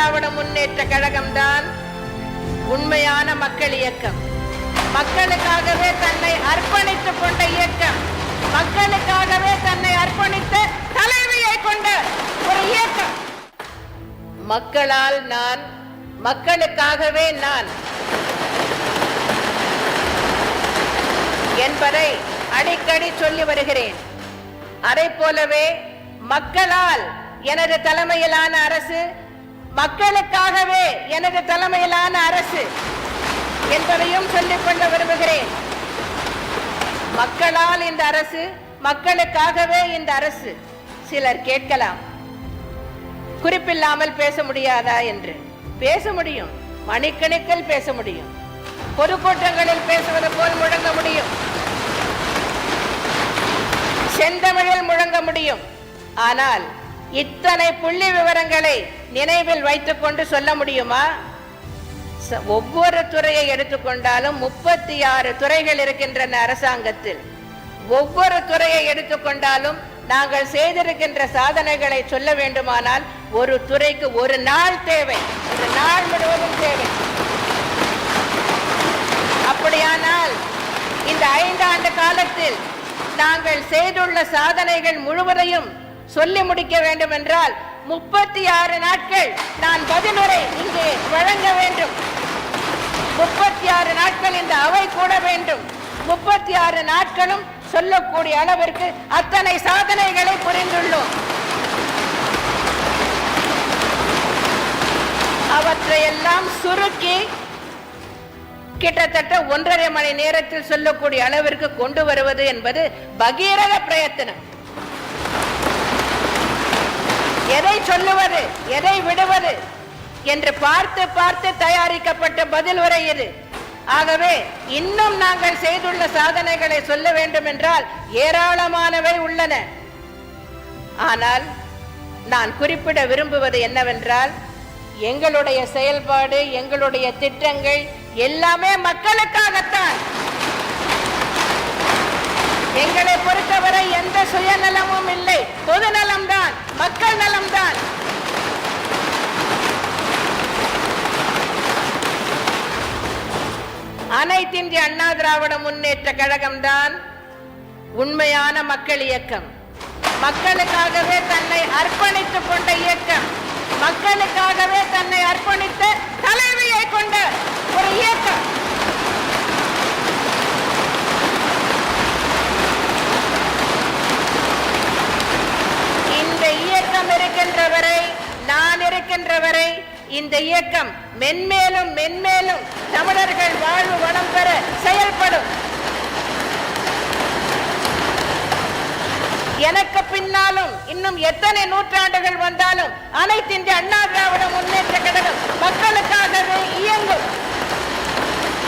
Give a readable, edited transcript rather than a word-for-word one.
திராவிட முன்னேற்ற கழகம்தான் உண்மையான மக்கள் இயக்கம். மக்களுக்காகவே தன்னை அர்ப்பணித்துக் கொண்ட இயக்கம், மக்களுக்காகவே தன்னை அர்ப்பணித்த தலைமையை கொண்ட ஒரு இயக்கம். மக்களால் நான், மக்களுக்காகவே நான் என்பதை அடிக்கடி சொல்லி வருகிறேன். அதை போலவே மக்களால் எனது தலைமையிலான அரசு, மக்களுக்காகவே எனது தலைமையிலான அரசு என்பதையும் சொல்லிக்கொள்ள விரும்புகிறேன். மக்களால் இந்த அரசு, மக்களுக்காகவே இந்த அரசு. சிலர் கேட்கலாம், குறிப்பில்லாமல் பேச முடியாதா என்று. பேச முடியும், மணிக்கணக்கில் பேச முடியும், பொதுக்கூட்டங்களில் பேசுவது போல் முழங்க முடியும், செந்தமிழில் முழங்க முடியும். ஆனால் இத்தனை புள்ளி விவரங்களை நினைவில் வைத்துக் கொண்டு சொல்ல முடியுமா? ஒவ்வொரு துறையை எடுத்துக்கொண்டாலும் 36 துறைகள் இருக்கின்றன அரசாங்கத்தில். ஒவ்வொரு துறையை எடுத்துக்கொண்டாலும் நாங்கள் செய்திருக்கின்ற சாதனைகளை சொல்ல வேண்டுமானால் ஒரு துறைக்கு ஒரு நாள் தேவை, ஒரு நாள் முழுவதும் தேவை. அப்படியானால் இந்த 5 ஆண்டு காலத்தில் நாங்கள் செய்துள்ள சாதனைகள் முழுவதையும் சொல்லி முடிக்க வேண்டும் என்றால் 36 நாட்கள் நான் பதிலுரை இங்கே வழங்க வேண்டும். 36 நாட்கள் இந்த அவை கூட வேண்டும். 36 நாட்களும் சொல்லக்கூடிய அளவிற்கு அத்தனை சாதனைகளை புரிந்துள்ளோம். அவற்றையெல்லாம் சுருக்கி கிட்டத்தட்ட 1.5 மணி நேரத்தில் சொல்லக்கூடிய அளவிற்கு கொண்டு வருவது என்பது பகீரத பிரயத்தனம். எதை சொல்லுவது, எதை விடுவது என்று பார்த்து பார்த்து தயாரிக்கப்பட்ட பதில் உரை இது. ஆகவே இன்னும் நாங்கள் செய்துள்ள சாதனைகளை சொல்ல வேண்டும் என்றால் ஏராளமானவை உள்ளன. ஆனால் நான் குறிப்பிட விரும்புவது என்னவென்றால், எங்களுடைய செயல்பாடு, எங்களுடைய திட்டங்கள் எல்லாமே மக்களுக்காகத்தான். எங்களை பொறுத்தவரை எந்த சுயநலமும் இல்லை, பொதுநலம்தான், மக்கள் நலம்தான். அனைத்து இந்திய அண்ணா திராவிட முன்னேற்ற கழகம்தான் உண்மையான மக்கள் இயக்கம். மக்களுக்காகவே தன்னை அர்ப்பணித்துக் கொண்ட இயக்கம், மக்களுக்காகவே தன்னை அர்ப்பணித்த தலைமையை கொண்ட ஒரு இயக்கம். இந்த இயக்கம் இருக்கின்ற வரை, நான் இருக்கின்ற வரை இந்த இயக்கம் மென்மேலும் மென்மேலும் தமிழர்கள் வாழ்வு வளம் பெற செயல்படும். எனக்கு பின்னாலும் இன்னும் எத்தனை நூற்றாண்டுகள் வந்தாலும் அனைத்து இந்திய அண்ணா திராவிட முன்னேற்ற கழகம் மக்களுக்காகவே இயங்கும்.